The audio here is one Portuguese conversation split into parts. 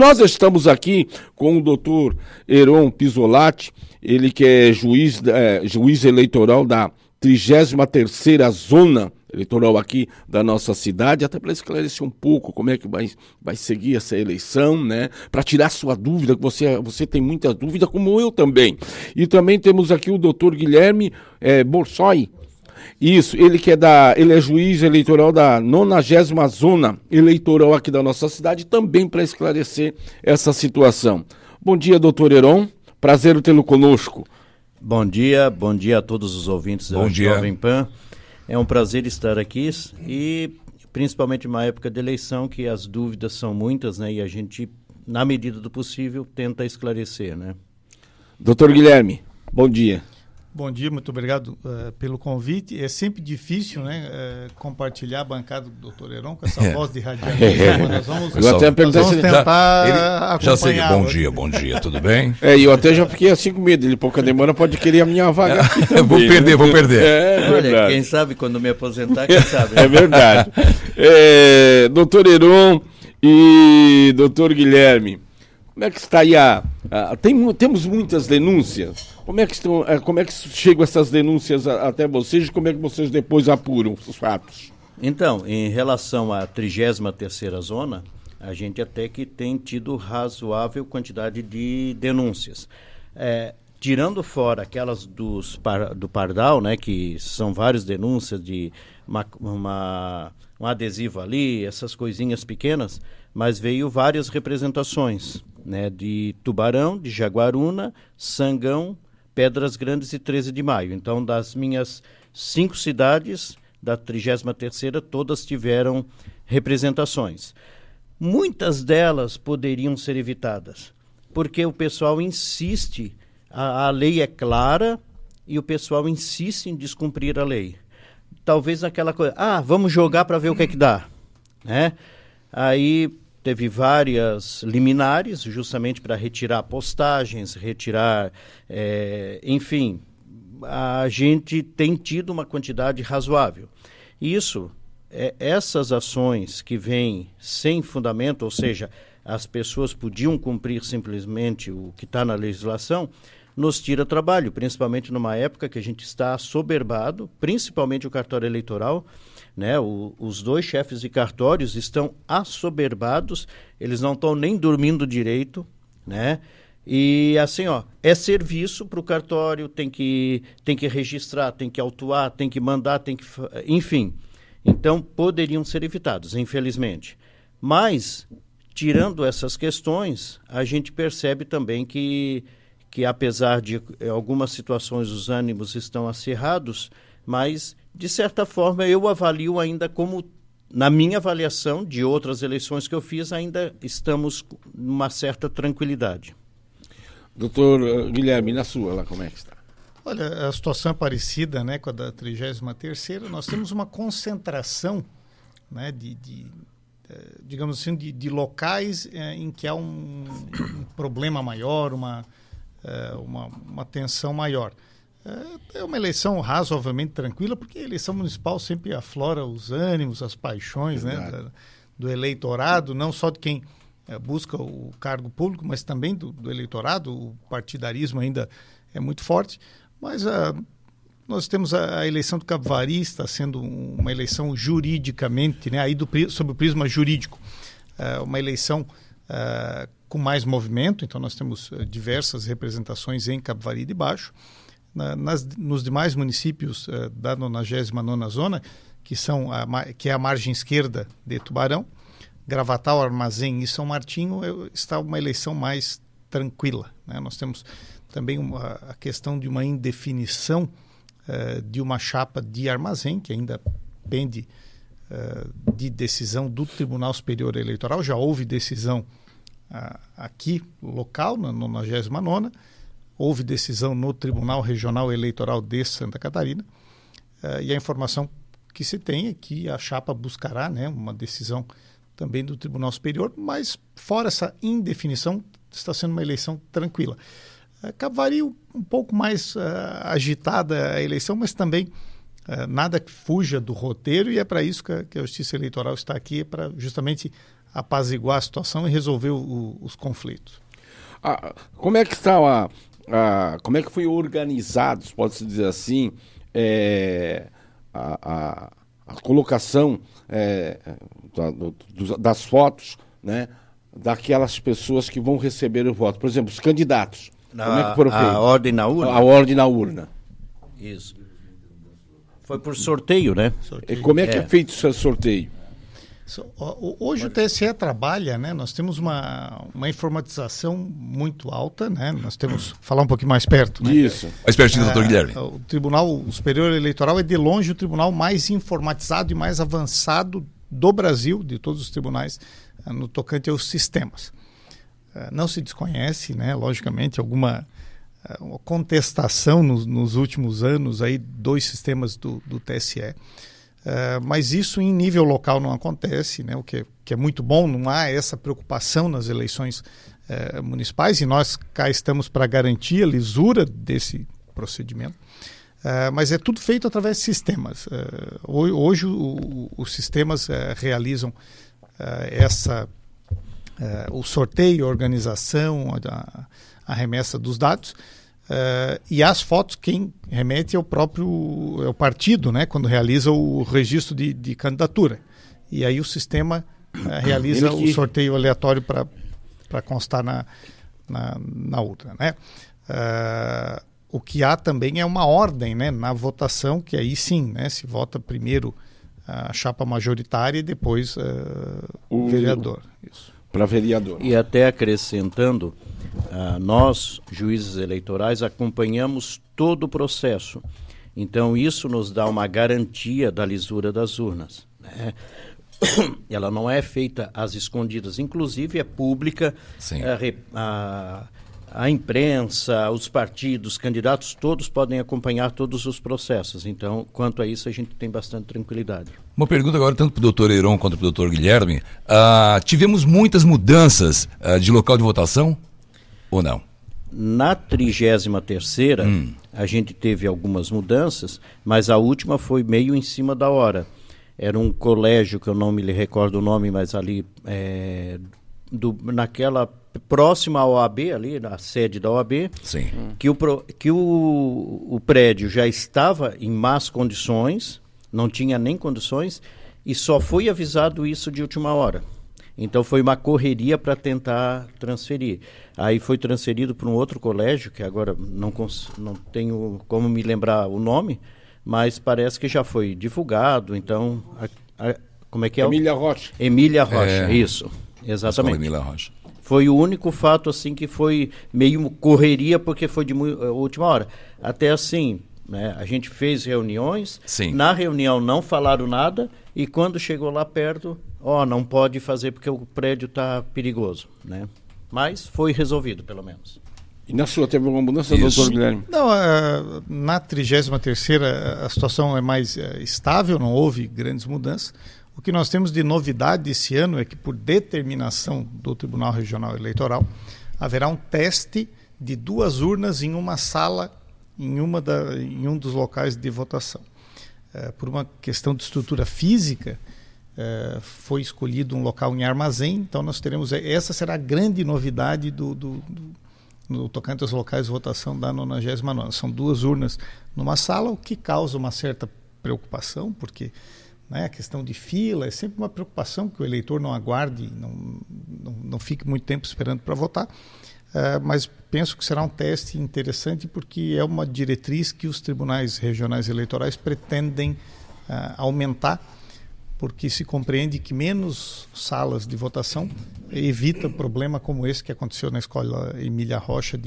Nós estamos aqui com o doutor Heron Pisolatti, ele que é juiz eleitoral da 33ª Zona Eleitoral aqui da nossa cidade, até para esclarecer um pouco como é que vai seguir essa eleição, né? Para tirar sua dúvida, que você tem muita dúvida, como eu também. E também temos aqui o doutor Guilherme Borsoi. Isso, ele é juiz eleitoral da 90ª Zona Eleitoral aqui da nossa cidade, também para esclarecer essa situação. Bom dia, doutor Heron. Prazer tê-lo conosco. Bom dia a todos os ouvintes da Jovem Pan. É um prazer estar aqui e principalmente numa época de eleição que as dúvidas são muitas, né? E a gente, na medida do possível, tenta esclarecer, né? Doutor Guilherme, bom dia. Bom dia, muito obrigado pelo convite. É sempre difícil, né, compartilhar a bancada do Dr. Heron com essa voz de radialista. Nós vamos tentar já sei que bom dia, tudo bem? E eu até já fiquei assim com medo. Ele, pouca demora, pode querer a minha vaga aqui também, vou perder. Olha, quem sabe quando me aposentar, quem sabe. É verdade. Dr. Heron e Dr. Guilherme, como é que está aí temos muitas denúncias. Como é que chegam essas denúncias até vocês e como é que vocês depois apuram os fatos? Então, em relação à 33ª Zona, a gente até que tem tido razoável quantidade de denúncias. Tirando fora aquelas do Pardal, né, que são várias denúncias de um adesivo ali, essas coisinhas pequenas, mas veio várias representações, né, de Tubarão, de Jaguaruna, Sangão, Pedras Grandes e 13 de Maio. Então, das minhas 5 cidades, da 33ª, todas tiveram representações. Muitas delas poderiam ser evitadas, porque o pessoal insiste, a lei é clara e o pessoal insiste em descumprir a lei. Talvez aquela coisa, vamos jogar para ver o que é que dá, né? Aí teve várias liminares, justamente para retirar postagens, enfim, a gente tem tido uma quantidade razoável. Isso, essas ações que vêm sem fundamento, ou seja, as pessoas podiam cumprir simplesmente o que está na legislação, nos tira trabalho, principalmente numa época que a gente está assoberbado, principalmente o cartório eleitoral, né? Os 2 chefes de cartórios estão assoberbados, eles não estão nem dormindo direito, né? E assim, é serviço para o cartório, tem que registrar, tem que autuar, tem que mandar, enfim. Então, poderiam ser evitados, infelizmente. Mas, tirando essas questões, a gente percebe também que apesar de algumas situações os ânimos estão acirrados, mas, de certa forma, eu avalio ainda como, na minha avaliação de outras eleições que eu fiz, ainda estamos numa certa tranquilidade. Doutor Guilherme, na sua, lá como é que está? Olha, a situação é parecida, né, com a da 33ª. Nós temos uma concentração, né, digamos assim, de locais em que há um problema maior, uma tensão maior. É uma eleição razoavelmente tranquila, porque a eleição municipal sempre aflora os ânimos, as paixões, né, do eleitorado, não só de quem busca o cargo público, mas também do eleitorado. O partidarismo ainda é muito forte, mas nós temos a eleição do Capivari, está sendo uma eleição juridicamente, né, aí sob o prisma jurídico, uma eleição com mais movimento. Então nós temos diversas representações em Capivari de Baixo. Nos demais municípios da 99ª Zona, que é a margem esquerda de Tubarão, Gravatal, Armazém e São Martinho, está uma eleição mais tranquila, né? Nós temos também a questão de uma indefinição de uma chapa de Armazém, que ainda pende de decisão do Tribunal Superior Eleitoral. Já houve decisão aqui, local, na 99ª, houve decisão no Tribunal Regional Eleitoral de Santa Catarina, e a informação que se tem é que a chapa buscará, né, uma decisão também do Tribunal Superior, mas fora essa indefinição, está sendo uma eleição tranquila. Capivari um pouco mais agitada a eleição, mas também nada que fuja do roteiro, e é para isso que a Justiça Eleitoral está aqui, para justamente apaziguar a situação e resolver os conflitos. Como é que está como é que foi organizado, pode-se dizer assim, a colocação das fotos, né, daquelas pessoas que vão receber o voto? Por exemplo, os candidatos. Como é que foram feitos? A ordem na urna? A ordem na urna. Isso. Foi por sorteio, né? E como é que é feito esse sorteio? Hoje o TSE trabalha, né? Nós temos uma informatização muito alta, né? Nós temos, falar um pouquinho mais perto, né? Isso. Mais pertinho, doutor Guilherme. O Tribunal Superior Eleitoral é de longe o tribunal mais informatizado e mais avançado do Brasil, de todos os tribunais, no tocante aos sistemas. Não se desconhece, né? Logicamente, alguma contestação nos últimos anos aí dos sistemas do TSE. Mas isso em nível local não acontece, né? O que é muito bom, não há essa preocupação nas eleições municipais, e nós cá estamos para garantir a lisura desse procedimento, mas é tudo feito através de sistemas. Hoje os sistemas realizam o sorteio, a organização, a remessa dos dados. E as fotos, quem remete é o partido, né, quando realiza o registro de candidatura. E aí o sistema realiza o sorteio aleatório para constar na urna, né? O que há também é uma ordem, né, na votação, que aí sim, né, se vota primeiro a chapa majoritária e depois o vereador. Isso. Para vereador. E até acrescentando, nós, juízes eleitorais, acompanhamos todo o processo. Então, isso nos dá uma garantia da lisura das urnas, né? Ela não é feita às escondidas, inclusive é pública. Sim. A imprensa, os partidos, candidatos, todos podem acompanhar todos os processos. Então, quanto a isso, a gente tem bastante tranquilidade. Uma pergunta agora, tanto para o doutor Heron quanto para o doutor Guilherme. Tivemos muitas mudanças de local de votação ou não? Na 33ª, a gente teve algumas mudanças, mas a última foi meio em cima da hora. Era um colégio, que eu não me recordo o nome, mas ali, naquela próxima à OAB, ali na sede da OAB, sim, que o prédio já estava em más condições, não tinha nem condições, e só foi avisado isso de última hora. Então foi uma correria para tentar transferir. Aí foi transferido para um outro colégio, que agora não tenho como me lembrar o nome, mas parece que já foi divulgado. Então, como é que é? Emília Rocha. Emília Rocha, isso, exatamente. Emília Rocha. Foi o único fato assim que foi meio correria, porque foi de última hora. Até assim, né, a gente fez reuniões, sim, na reunião não falaram nada, e quando chegou lá perto, não pode fazer porque o prédio está perigoso, né? Mas foi resolvido, pelo menos. E na sua, teve alguma mudança, doutor Guilherme? Não, na 33ª a situação é mais estável, não houve grandes mudanças. O que nós temos de novidade esse ano é que, por determinação do Tribunal Regional Eleitoral, haverá um teste de 2 urnas em uma sala, em um dos locais de votação. Por uma questão de estrutura física, foi escolhido um local em armazém, então nós teremos, essa será a grande novidade no tocante aos locais de votação da 99ª. São 2 urnas numa sala, o que causa uma certa preocupação, porque, né, a questão de fila é sempre uma preocupação, que o eleitor não aguarde, não fique muito tempo esperando para votar, mas penso que será um teste interessante, porque é uma diretriz que os tribunais regionais eleitorais pretendem aumentar, porque se compreende que menos salas de votação evita problema como esse que aconteceu na escola Emília Rocha,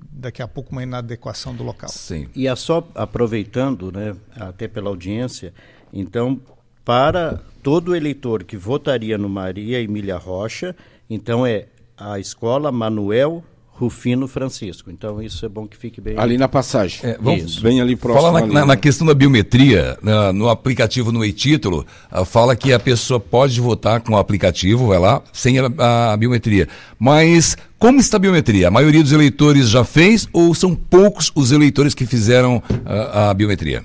daqui a pouco uma inadequação do local. Sim. E só aproveitando, né, até pela audiência, então, para todo eleitor que votaria no Maria Emília Rocha, então é a escola Manuel Rufino Francisco. Então isso é bom que fique bem... Ali na passagem. Vamos bem ali próximo. Fala na questão da biometria, no aplicativo, no e-título, fala que a pessoa pode votar com o aplicativo, vai lá, sem a biometria. Mas como está a biometria? A maioria dos eleitores já fez ou são poucos os eleitores que fizeram a biometria?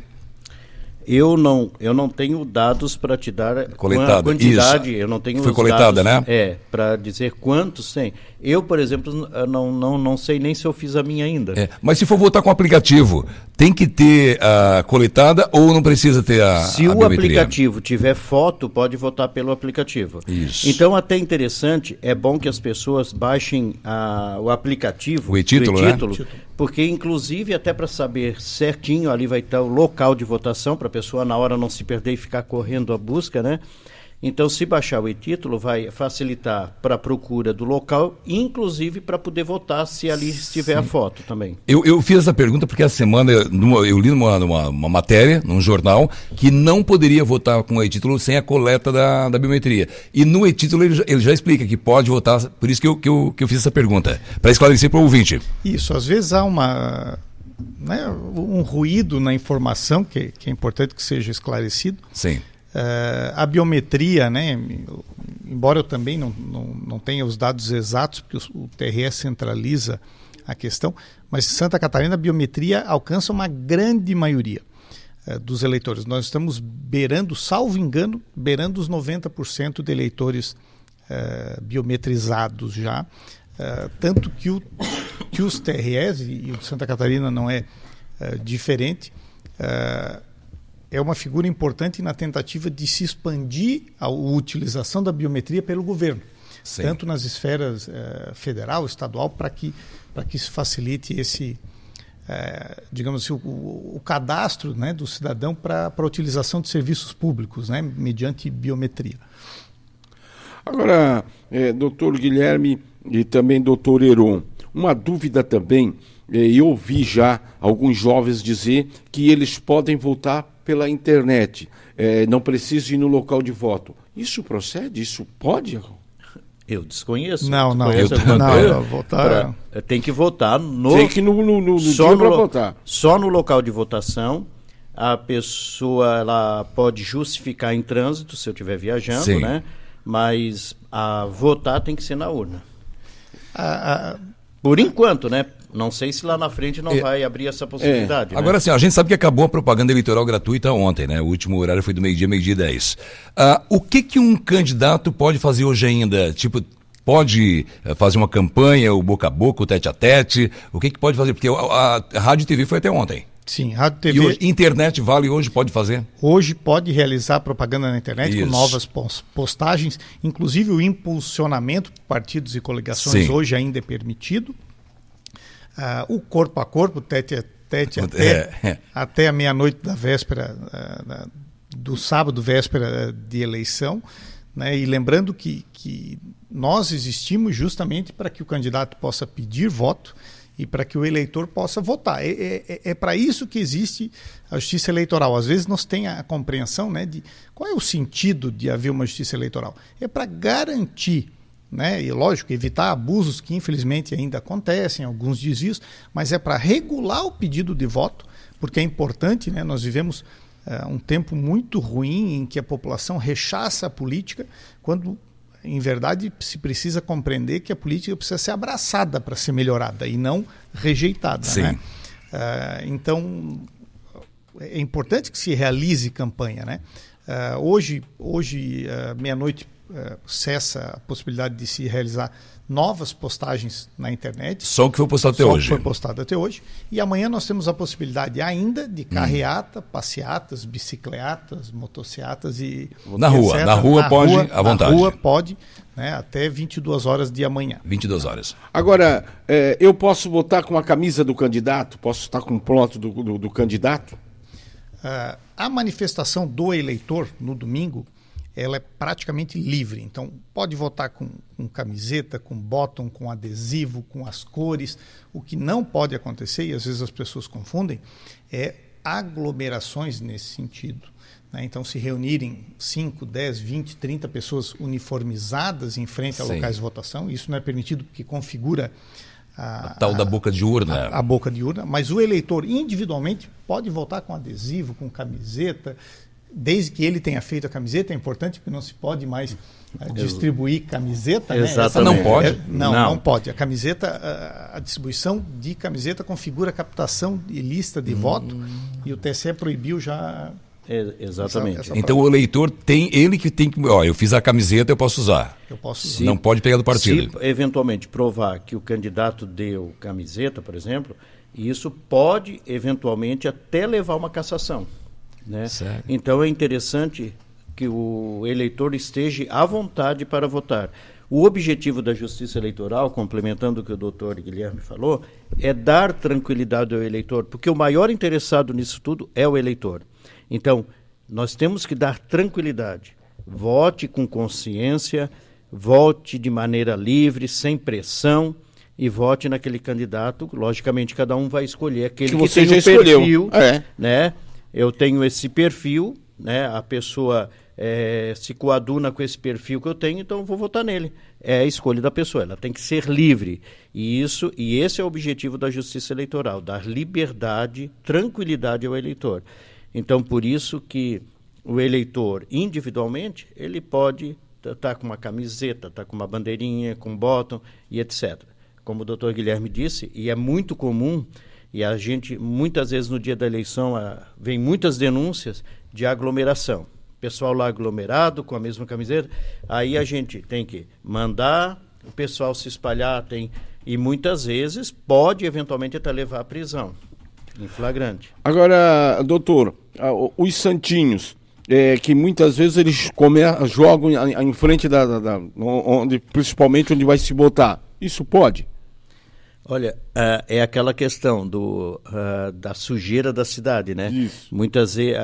eu não tenho dados para te dar coletada. Quantidade, Isso. eu não tenho Foi os coletada, dados, né? Para dizer quantos tem. Eu, por exemplo, não sei nem se eu fiz a minha ainda. Mas se for votar com aplicativo, tem que ter a coletada ou não precisa ter a Se o biometria? aplicativo tiver foto, pode votar pelo aplicativo. Isso. Então, até interessante, é bom que as pessoas baixem o aplicativo, o e-título, né? E-título. Porque, inclusive, até para saber certinho, ali vai estar o local de votação, para a pessoa na hora não se perder e ficar correndo a busca, né? Então, se baixar o e-título, vai facilitar para a procura do local, inclusive para poder votar se ali estiver a foto também. Eu fiz essa pergunta porque essa semana eu li numa matéria, num jornal, que não poderia votar com o e-título sem a coleta da biometria. E no e-título ele já explica que pode votar, por isso que eu fiz essa pergunta, para esclarecer para o ouvinte. Isso, às vezes há um ruído na informação que é importante que seja esclarecido. Sim. A biometria, né, embora eu também não tenha os dados exatos, porque o TRE centraliza a questão, mas em Santa Catarina a biometria alcança uma grande maioria dos eleitores. Nós estamos beirando, salvo engano, beirando os 90% de eleitores biometrizados já, tanto que os TREs, e o de Santa Catarina não é diferente, é uma figura importante na tentativa de se expandir a utilização da biometria pelo governo, Sim. tanto nas esferas federal, estadual, para que se facilite esse, digamos assim, o cadastro, né, do cidadão para a utilização de serviços públicos, né, mediante biometria. Agora, doutor Guilherme e também doutor Heron, uma dúvida também, eu ouvi já alguns jovens dizer que eles podem votar pela internet, não precisa ir no local de voto. Isso procede? Isso pode? Eu desconheço. Não, votar. Tem que votar Tem que ir no dia para votar. Só no local de votação. A pessoa ela pode justificar em trânsito se eu estiver viajando, Sim. né? Mas votar tem que ser na urna. Por enquanto, né? Não sei se lá na frente não vai abrir essa possibilidade. Agora, né? assim, a gente sabe que acabou a propaganda eleitoral gratuita ontem, né? O último horário foi do meio-dia e 10. O que um candidato pode fazer hoje ainda? Tipo, pode fazer uma campanha, o boca a boca, o tete a tete? O que pode fazer? Porque a Rádio e TV foi até ontem. Sim, Rádio TV. E hoje, internet vale hoje, pode fazer? Hoje pode realizar propaganda na internet Isso. com novas postagens, inclusive o impulsionamento por partidos e coligações. Sim. Hoje ainda é permitido. O corpo a corpo, tete a tete, até a meia-noite da véspera, do sábado, véspera de eleição, né? E lembrando que nós existimos justamente para que o candidato possa pedir voto e para que o eleitor possa votar. É para isso que existe a justiça eleitoral. Às vezes nós tem a compreensão, né, de qual é o sentido de haver uma justiça eleitoral. É para garantir, né, e lógico, evitar abusos que infelizmente ainda acontecem, alguns desvios, mas é para regular o pedido de voto, porque é importante, né, nós vivemos um tempo muito ruim em que a população rechaça a política, quando em verdade se precisa compreender que a política precisa ser abraçada para ser melhorada e não rejeitada. Sim. Né? Então é importante que se realize campanha, né? Hoje meia-noite cessa a possibilidade de se realizar novas postagens na internet. Só o que foi postado até hoje. Só o que foi postado até hoje. E amanhã nós temos a possibilidade ainda de carreata, passeatas, bicicletas, motocicletas e na rua. etc. Na rua pode, à vontade. Na rua pode, né, até 22 horas de amanhã. 22 horas. Agora, eu posso votar com a camisa do candidato? Posso estar com o ploto do candidato? A manifestação do eleitor no domingo, ela é praticamente livre. Então, pode votar com camiseta, com bottom, com adesivo, com as cores. O que não pode acontecer, e às vezes as pessoas confundem, é aglomerações nesse sentido. Né? Então, se reunirem 5, 10, 20, 30 pessoas uniformizadas em frente a locais de votação, isso não é permitido porque configura a tal da boca de urna. A boca de urna. Mas o eleitor, individualmente, pode votar com adesivo, com camiseta, desde que ele tenha feito a camiseta. É importante porque não se pode mais distribuir camiseta. Exatamente. Né? Não pode? Não pode. A camiseta, a distribuição de camiseta configura captação de lista de voto e o TSE proibiu já Exatamente. Então o eleitor ele que tem que... eu fiz a camiseta, eu posso usar. Eu posso usar. Não pode pegar do partido. Se eventualmente provar que o candidato deu camiseta, por exemplo, isso pode eventualmente até levar a uma cassação, né? Certo. Então é interessante que o eleitor esteja à vontade para votar. O objetivo da Justiça Eleitoral, complementando o que o doutor Guilherme falou, é dar tranquilidade ao eleitor, porque o maior interessado nisso tudo é o eleitor. Então, nós temos que dar tranquilidade. Vote com consciência, vote de maneira livre, sem pressão, e vote naquele candidato. Logicamente, cada um vai escolher aquele que você tem já o perfil, escolheu. né? Eu tenho esse perfil, né? A pessoa se coaduna com esse perfil que eu tenho, então eu vou votar nele. É a escolha da pessoa, ela tem que ser livre. E esse é o objetivo da Justiça Eleitoral, dar liberdade, tranquilidade ao eleitor. Então, por isso que o eleitor, individualmente, ele pode estar com uma camiseta, estar com uma bandeirinha, com bottom e etc. Como o doutor Guilherme disse, e é muito comum, e a gente, muitas vezes no dia da eleição, vem muitas denúncias de aglomeração. Pessoal lá aglomerado, com a mesma camiseta, aí a gente tem que mandar o pessoal se espalhar, e muitas vezes pode eventualmente até levar à prisão, em flagrante. Agora, doutor, os santinhos, que muitas vezes eles jogam em frente principalmente onde vai se botar, isso pode? Olha, é aquela questão da sujeira da cidade, né? Isso. Muitas vezes,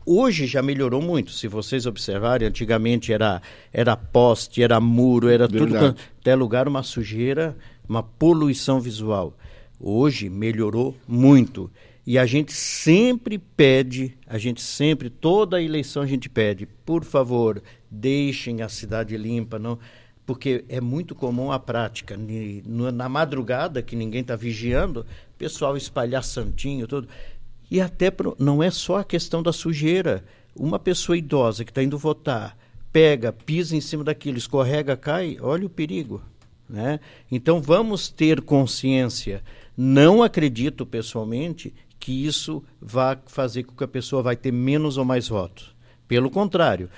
hoje já melhorou muito. Se vocês observarem, antigamente era poste, era muro, era Verdade. tudo, até lugar uma sujeira, uma poluição visual. Hoje melhorou muito. E a gente sempre pede, toda eleição a gente pede, por favor, deixem a cidade limpa, não... Porque é muito comum a prática, na madrugada, que ninguém está vigiando, o pessoal espalhar santinho, tudo. E até não é só a questão da sujeira. Uma pessoa idosa que está indo votar, pisa em cima daquilo, escorrega, cai, olha o perigo, né? Então vamos ter consciência. Não acredito, pessoalmente, que isso vá fazer com que a pessoa vai ter menos ou mais votos. Pelo contrário,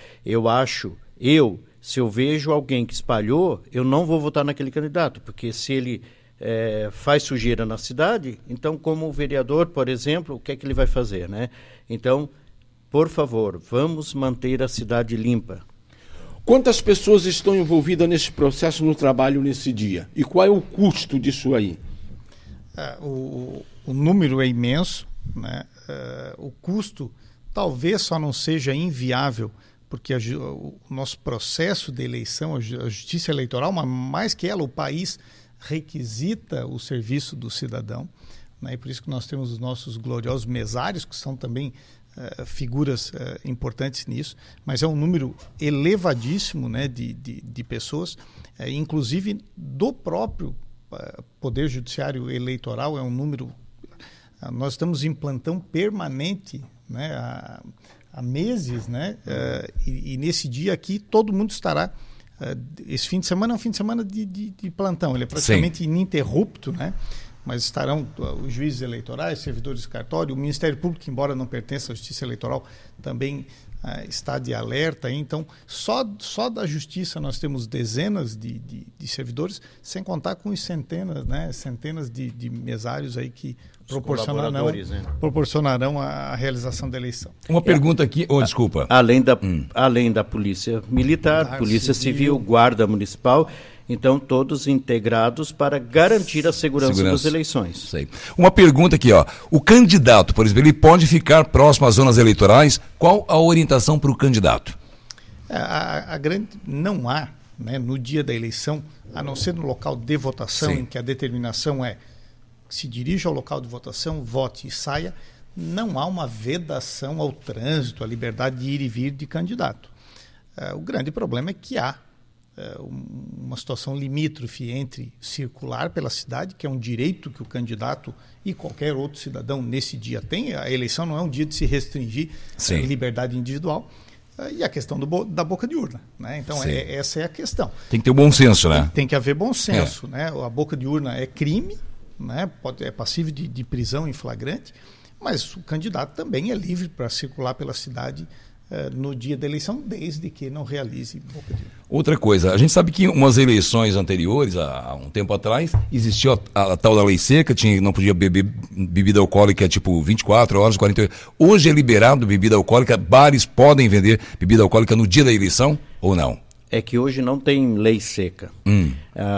se eu vejo alguém que espalhou, eu não vou votar naquele candidato, porque se ele faz sujeira na cidade, então como vereador, por exemplo, o que é que ele vai fazer, né? Então, por favor, vamos manter a cidade limpa. Quantas pessoas estão envolvidas nesse processo, no trabalho nesse dia? E qual é o custo disso aí? O número é imenso, né? O custo talvez só não seja inviável, porque o nosso processo de eleição, a justiça eleitoral, mas mais que ela, o país requisita o serviço do cidadão, né? E por isso que nós temos os nossos gloriosos mesários, que são também figuras importantes nisso, mas é um número elevadíssimo, né, de pessoas, inclusive do próprio Poder Judiciário Eleitoral, é um número... Nós estamos em plantão permanente, né, há meses, né? E nesse dia aqui todo mundo estará. Esse fim de semana é um fim de semana de plantão, ele é praticamente ininterrupto, né? Mas estarão os juízes eleitorais, servidores de cartório, o Ministério Público, embora não pertença à Justiça Eleitoral, também está de alerta. Então, só da Justiça nós temos dezenas de servidores, sem contar com os centenas de mesários aí que proporcionarão a realização da eleição. Uma pergunta aqui, desculpa. Além da Polícia Militar, Polícia Civil, Guarda Municipal, então todos integrados para garantir a segurança das eleições. Sei. Uma pergunta aqui, o candidato, por exemplo, ele pode ficar próximo às zonas eleitorais? Qual a orientação para o candidato? Não há, né, no dia da eleição, a não ser no local de votação, em que a determinação é se dirija ao local de votação, vote e saia, não há uma vedação ao trânsito, à liberdade de ir e vir de candidato. O grande problema é que há uma situação limítrofe entre circular pela cidade, que é um direito que o candidato e qualquer outro cidadão nesse dia tem. A eleição não é um dia de se restringir em liberdade individual, e a questão da boca de urna, né? Então essa é a questão. Tem que ter o bom senso, né? Tem que haver bom senso, né? A boca de urna é crime, né? É passível de prisão em flagrante, mas o candidato também é livre para circular pela cidade no dia da eleição, desde que não realize boca de urna. Outra coisa, a gente sabe que umas eleições anteriores, há um tempo atrás, existiu a tal da lei seca, não podia beber bebida alcoólica tipo 24 horas, 48. Hoje é liberado bebida alcoólica, bares podem vender bebida alcoólica no dia da eleição ou não? É que hoje não tem lei seca.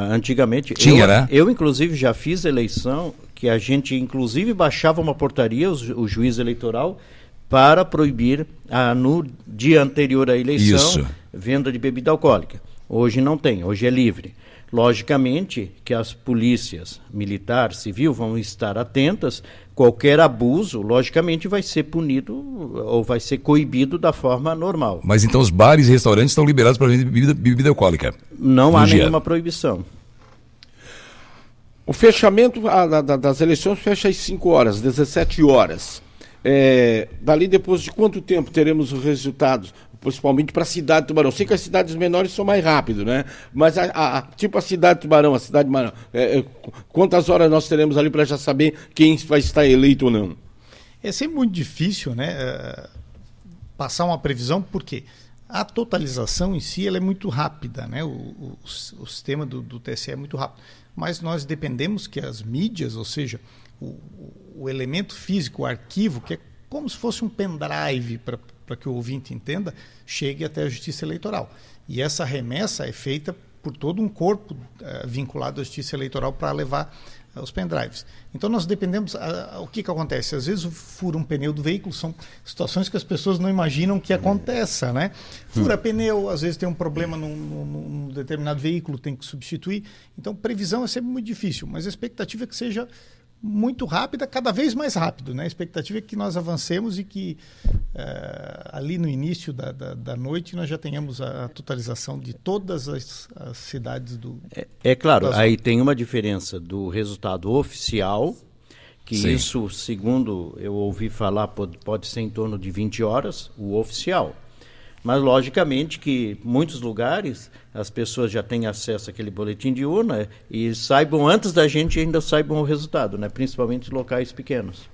Antigamente... Tinha, né? Eu, inclusive, já fiz eleição que a gente, inclusive, baixava uma portaria, o juiz eleitoral, para proibir, no dia anterior à eleição, venda de bebida alcoólica. Hoje não tem, hoje é livre. Logicamente que as polícias militar, civil, vão estar atentas. Qualquer abuso, logicamente, vai ser punido ou vai ser coibido da forma normal. Mas então os bares e restaurantes estão liberados para vender bebida alcoólica? Não há nenhuma proibição. O fechamento das eleições fecha às 5 horas, 17 horas. Dali depois de quanto tempo teremos os resultados, principalmente para a cidade de Tubarão? Sei que as cidades menores são mais rápido, né? Mas tipo a cidade de Tubarão, a cidade de Tubarão, quantas horas nós teremos ali para já saber quem vai estar eleito ou não? É sempre muito difícil, né, passar uma previsão, porque a totalização em si ela é muito rápida, né? O sistema do TSE é muito rápido, mas nós dependemos que as mídias, ou seja, o elemento físico, o arquivo, que é como se fosse um pendrive para que o ouvinte entenda, chegue até a Justiça Eleitoral. E essa remessa é feita por todo um corpo vinculado à Justiça Eleitoral para levar os pendrives. Então nós dependemos, o que acontece? Às vezes fura um pneu do veículo, são situações que as pessoas não imaginam que aconteça, né? Fura pneu, às vezes tem um problema num determinado veículo, tem que substituir. Então previsão é sempre muito difícil, mas a expectativa é que seja muito rápida, cada vez mais rápido, né? A expectativa é que nós avancemos e que ali no início da noite nós já tenhamos a totalização de todas as cidades do... É claro, aí tem uma diferença do resultado oficial, que Sim. Isso, segundo eu ouvi falar, pode ser em torno de 20 horas, o oficial. Mas, logicamente, que muitos lugares as pessoas já têm acesso àquele boletim de urna e saibam, antes da gente, ainda saibam o resultado, né? Principalmente locais pequenos.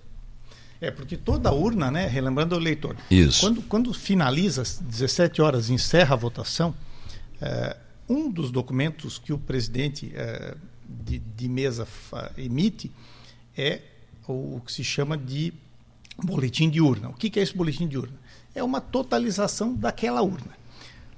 Porque toda urna, né? Relembrando o eleitor, Isso. Quando finaliza às 17 horas, encerra a votação, um dos documentos que o presidente de mesa emite é o que se chama de boletim de urna. O que é esse boletim de urna? É uma totalização daquela urna.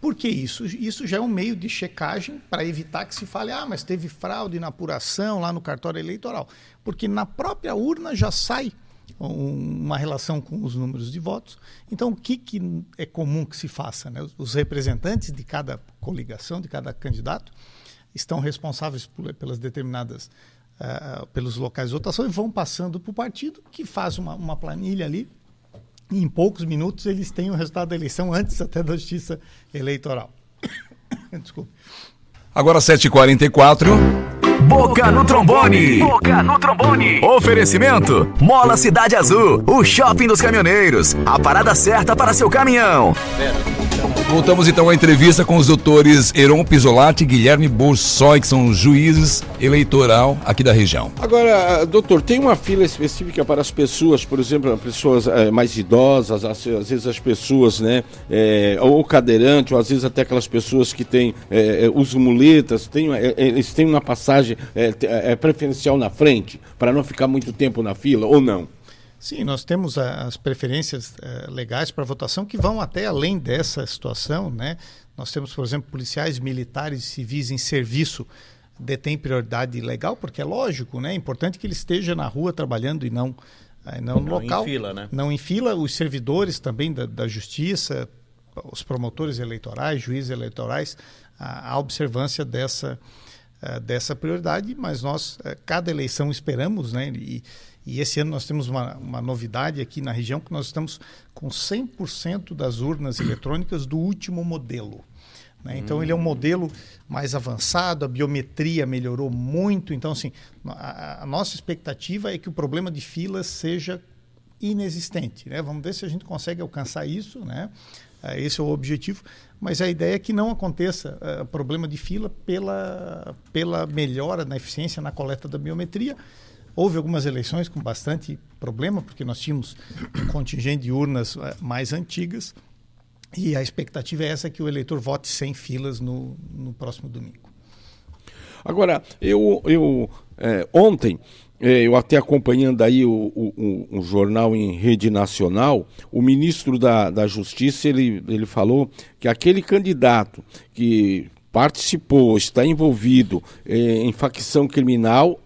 Por que isso? Isso já é um meio de checagem para evitar que se fale, mas teve fraude na apuração lá no cartório eleitoral. Porque na própria urna já sai uma relação com os números de votos. Então, o que é comum que se faça, né? Os representantes de cada coligação, de cada candidato, estão responsáveis pelas determinadas, pelos locais de votação e vão passando para o partido, que faz uma planilha ali. E em poucos minutos eles têm o resultado da eleição, antes até da Justiça Eleitoral. Desculpe. Agora 7h44. Boca no trombone. Boca no trombone. Oferecimento: Mola Cidade Azul, o shopping dos caminhoneiros. A parada certa para seu caminhão. Voltamos então à entrevista com os doutores Heron Pisolati e Guilherme Borsoi, que são juízes eleitoral aqui da região. Agora, doutor, tem uma fila específica para as pessoas, por exemplo, pessoas mais idosas, às vezes as pessoas, né, ou cadeirante, ou às vezes até aquelas pessoas que usam muletas, eles têm uma passagem preferencial na frente, para não ficar muito tempo na fila, ou não? Sim, nós temos as preferências legais para votação que vão até além dessa situação, né? Nós temos, por exemplo, policiais, militares e civis em serviço detêm prioridade legal, porque é lógico, né? É importante que ele esteja na rua trabalhando e não no local. Não em fila, né? Não em fila. Os servidores também da justiça, os promotores eleitorais, juízes eleitorais, a observância dessa prioridade, mas nós, cada eleição esperamos, né? E esse ano nós temos uma novidade aqui na região, que nós estamos com 100% das urnas eletrônicas do último modelo, né? Então ele é um modelo mais avançado, a biometria melhorou muito, então assim, a nossa expectativa é que o problema de filas seja inexistente, né? Vamos ver se a gente consegue alcançar isso, né? Esse é o objetivo, mas a ideia é que não aconteça problema de fila pela melhora na eficiência na coleta da biometria. Houve algumas eleições com bastante problema, porque nós tínhamos um contingente de urnas mais antigas, e a expectativa é essa, que o eleitor vote sem filas no próximo domingo. Agora, ontem, eu até acompanhando aí um jornal em rede nacional, o ministro da Justiça, ele falou que aquele candidato que participou, está envolvido em facção criminal,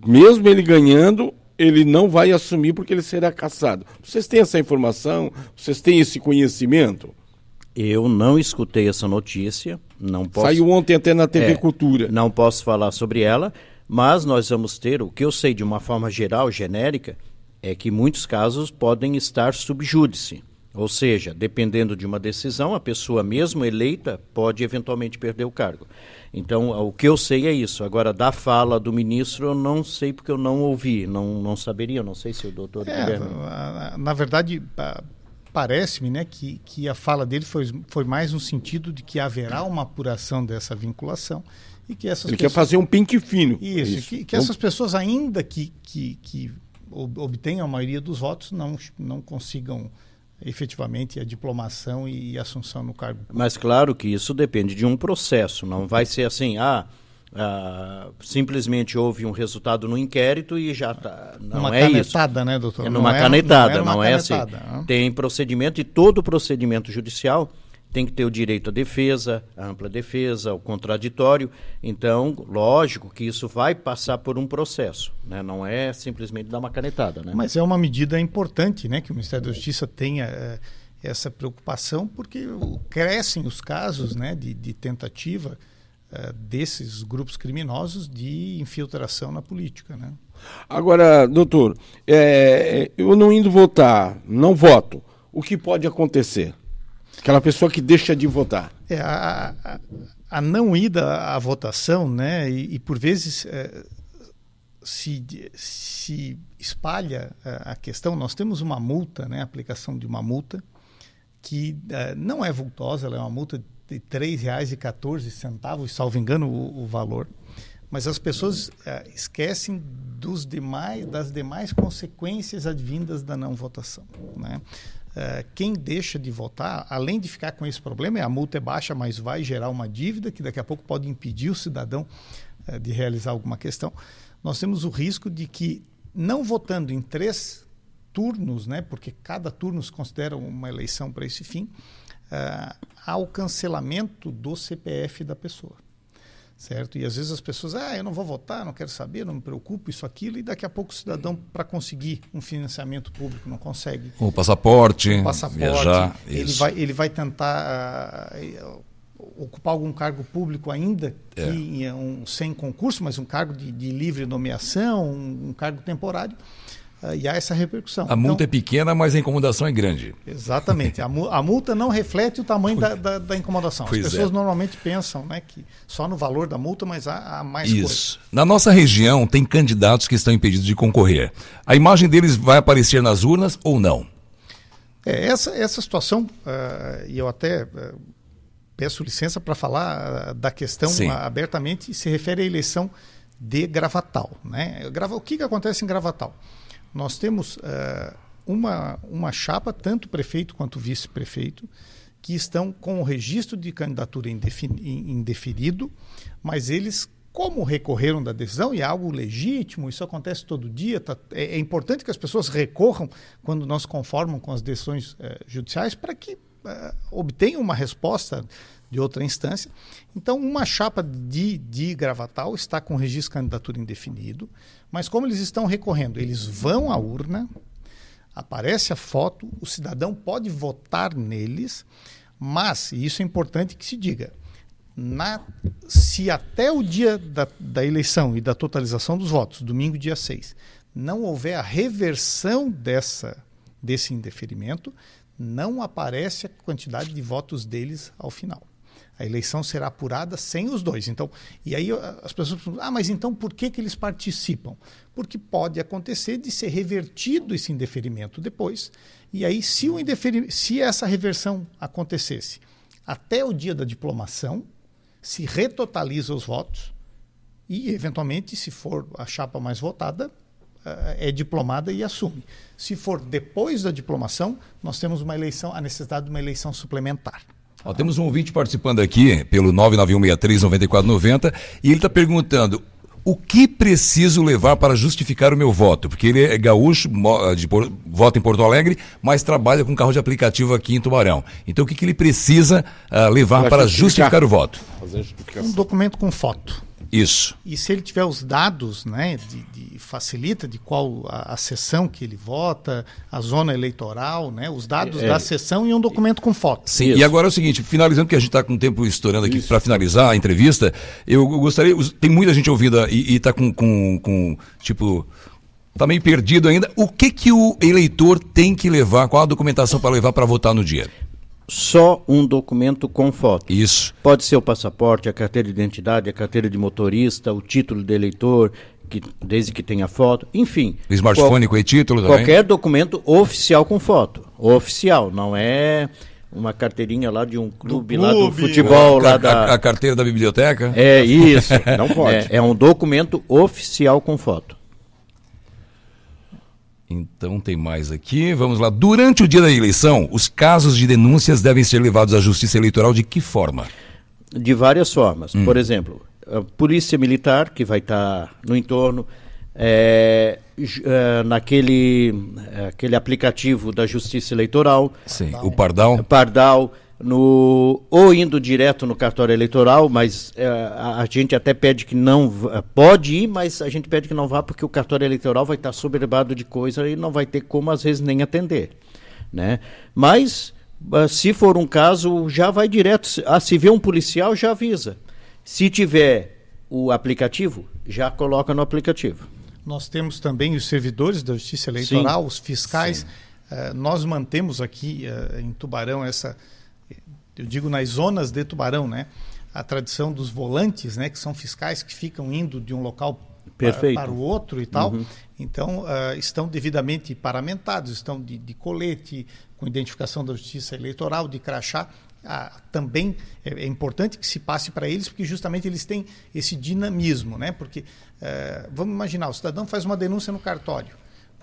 mesmo ele ganhando, ele não vai assumir porque ele será cassado. Vocês têm essa informação? Vocês têm esse conhecimento? Eu não escutei essa notícia, não posso... Saiu ontem até na TV Cultura. Não posso falar sobre ela, mas nós vamos ter, o que eu sei de uma forma geral, genérica, é que muitos casos podem estar sub júdice. Ou seja, dependendo de uma decisão, a pessoa mesmo eleita pode eventualmente perder o cargo. Então, o que eu sei é isso. Agora, da fala do ministro, eu não sei porque eu não ouvi, não saberia, não sei se o doutor Guilherme... Na verdade, parece-me, né, que a fala dele foi mais no sentido de que haverá uma apuração dessa vinculação e que essas Ele quer fazer um pente fino. Isso. Que essas pessoas, ainda que obtenham a maioria dos votos, não consigam efetivamente a diplomação e assunção no cargo. Mas claro que isso depende de um processo, não vai ser assim, simplesmente houve um resultado no inquérito e já está. Não é isso. Uma canetada, né, doutor? Numa canetada, não é assim. Tem procedimento, e todo procedimento judicial tem que ter o direito à defesa, à ampla defesa, ao contraditório. Então, lógico que isso vai passar por um processo, né? Não é simplesmente dar uma canetada, né? Mas é uma medida importante, né, que o Ministério da Justiça tenha essa preocupação, porque crescem os casos, né, de tentativa desses grupos criminosos de infiltração na política, né? Agora, doutor, eu não indo votar, não voto, o que pode acontecer? Aquela pessoa que deixa de votar. A não ida à votação, né, e por vezes se espalha a questão. Nós temos uma multa, né, a aplicação de uma multa que não é vultosa, ela é uma multa de R$ 3,14, salvo engano o valor, mas as pessoas esquecem das demais consequências advindas da não votação, né? Quem deixa de votar, além de ficar com esse problema, a multa é baixa, mas vai gerar uma dívida que daqui a pouco pode impedir o cidadão de realizar alguma questão. Nós temos o risco de que, não votando em 3 turnos, né, porque cada turno se considera uma eleição para esse fim, há o cancelamento do CPF da pessoa. Certo? E às vezes as pessoas, eu não vou votar, não quero saber, não me preocupo, isso, aquilo, e daqui a pouco o cidadão, para conseguir um financiamento público, não consegue. O passaporte, viajar, ele vai tentar ocupar algum cargo público ainda, sem concurso, mas um cargo de livre nomeação, um cargo temporário, e há essa repercussão. A multa é pequena, mas a incomodação é grande. Exatamente. A multa não reflete o tamanho da incomodação. As pessoas normalmente pensam, né, que só no valor da multa, mas há mais Isso. Coisa. Na nossa região, tem candidatos que estão impedidos de concorrer. A imagem deles vai aparecer nas urnas ou não? Essa situação, e eu até peço licença para falar da questão abertamente, se refere à eleição de Gravatal, né? O que acontece em Gravatal? Nós temos uma chapa, tanto prefeito quanto vice-prefeito, que estão com o registro de candidatura indeferido, mas eles, como recorreram da decisão, e é algo legítimo, isso acontece todo dia, é importante que as pessoas recorram quando não se conformam com as decisões judiciais, para que obtenham uma resposta de outra instância. Então, uma chapa de Gravatal está com registro de candidatura indefinido, mas como eles estão recorrendo, eles vão à urna, aparece a foto, o cidadão pode votar neles, mas, e isso é importante que se diga, se até o dia da eleição e da totalização dos votos, domingo, dia 6, não houver a reversão desse indeferimento, não aparece a quantidade de votos deles ao final. A eleição será apurada sem os dois. Então, e aí as pessoas perguntam, mas então por que eles participam? Porque pode acontecer de ser revertido esse indeferimento depois, e aí se essa reversão acontecesse até o dia da diplomação, se retotaliza os votos, e, eventualmente, se for a chapa mais votada, é diplomada e assume. Se for depois da diplomação, nós temos a necessidade de uma eleição suplementar. Ó, temos um ouvinte participando aqui pelo 991639490 e ele está perguntando: o que preciso levar para justificar o meu voto? Porque ele é gaúcho, vota em Porto Alegre, mas trabalha com carro de aplicativo aqui em Tubarão. Então o que ele precisa levar para justificar o voto? Um documento com foto. Isso. E se ele tiver os dados, né, facilita de qual a sessão que ele vota, a zona eleitoral, né, os dados da sessão e um documento com foto. Sim, isso. E agora é o seguinte, finalizando, que a gente está com o tempo estourando aqui para finalizar a entrevista, eu gostaria, tem muita gente ouvindo e está tipo, está meio perdido ainda. O que o eleitor tem que levar, qual a documentação para levar para votar no dia? Só um documento com foto. Isso. Pode ser o passaporte, a carteira de identidade, a carteira de motorista, o título de eleitor, desde que tenha foto, enfim. O smartphone com e-título também? Qualquer documento oficial com foto. Oficial, não é uma carteirinha lá de um clube lá do futebol. A carteira da biblioteca? É isso. Não pode. É um documento oficial com foto. Então tem mais aqui, vamos lá. Durante o dia da eleição, os casos de denúncias devem ser levados à Justiça Eleitoral de que forma? De várias formas. Por exemplo, a Polícia Militar, que vai estar no entorno, aquele aplicativo da Justiça Eleitoral. Sim, o Pardal. Ou indo direto no cartório eleitoral, mas a gente até pede que não pode ir, mas a gente pede que não vá porque o cartório eleitoral vai estar soberbado de coisa e não vai ter como às vezes nem atender, né? Mas se for um caso, já vai direto. Se vê um policial, já avisa. Se tiver o aplicativo, já coloca no aplicativo. Nós temos também os servidores da Justiça Eleitoral, os fiscais. Nós mantemos aqui em Tubarão eu digo nas zonas de Tubarão, né? A tradição dos volantes, né? Que são fiscais que ficam indo de um local para o outro e tal. Então, estão devidamente paramentados, estão de colete, com identificação da Justiça Eleitoral, de crachá. Também é importante que se passe para eles, porque justamente eles têm esse dinamismo, né? Porque, vamos imaginar, o cidadão faz uma denúncia no cartório,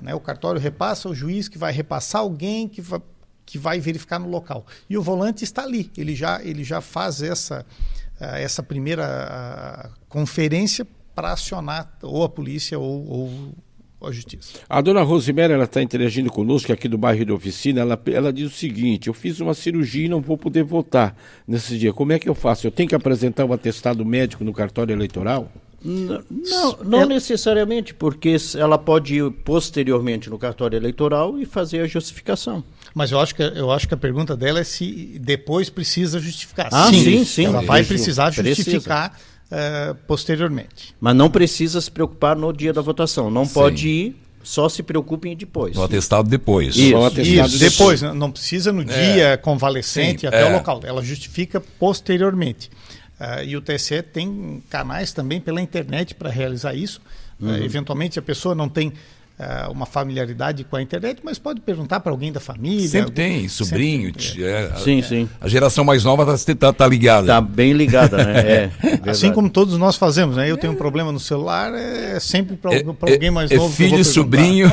né? O cartório repassa, o juiz que vai repassar alguém que vai verificar no local. E o volante está ali, ele já faz essa primeira conferência para acionar ou a polícia ou a justiça. A dona Rosemary, ela está interagindo conosco aqui do bairro de Oficina, ela diz o seguinte: eu fiz uma cirurgia e não vou poder votar nesse dia, como é que eu faço? Eu tenho que apresentar um atestado médico no cartório eleitoral? Não necessariamente, porque ela pode ir posteriormente no cartório eleitoral e fazer a justificação. Mas eu acho que a pergunta dela é se depois precisa justificar. Sim. Ela vai precisar justificar posteriormente. Mas não precisa se preocupar no dia da votação. Não pode ir, só se preocupem depois. No atestado depois. Isso, depois. Não precisa no dia convalescente até o local. Ela justifica posteriormente. E o TSE tem canais também pela internet para realizar isso. Eventualmente a pessoa não tem uma familiaridade com a internet, mas pode perguntar para alguém da família. Sempre tem, sobrinho. Sim. A geração mais nova tá ligada. Está bem ligada, né? Assim como todos nós fazemos, né? Eu tenho um problema no celular, sempre para alguém mais novo. Filho, sobrinho.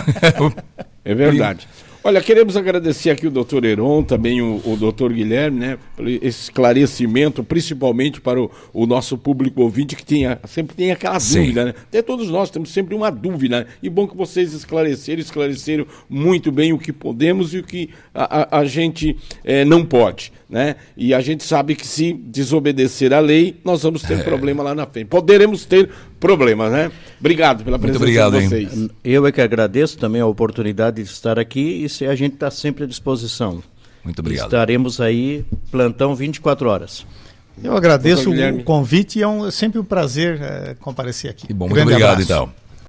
É verdade. Olha, queremos agradecer aqui o doutor Heron, também o doutor Guilherme, né, por esse esclarecimento, principalmente para o nosso público ouvinte que sempre tem aquela dúvida, né? Até todos nós temos sempre uma dúvida, né? E bom que vocês esclareceram muito bem o que podemos e o que a gente não pode, né? E a gente sabe que se desobedecer a lei, nós vamos ter problema lá na frente. Poderemos ter problemas, né? Obrigado pela presença de vocês. Hein? Eu é que agradeço também a oportunidade de estar aqui e a gente está sempre à disposição. Muito obrigado. Estaremos aí, plantão 24 horas. Eu agradeço o convite e é sempre um prazer comparecer aqui. Que bom, muito obrigado, então.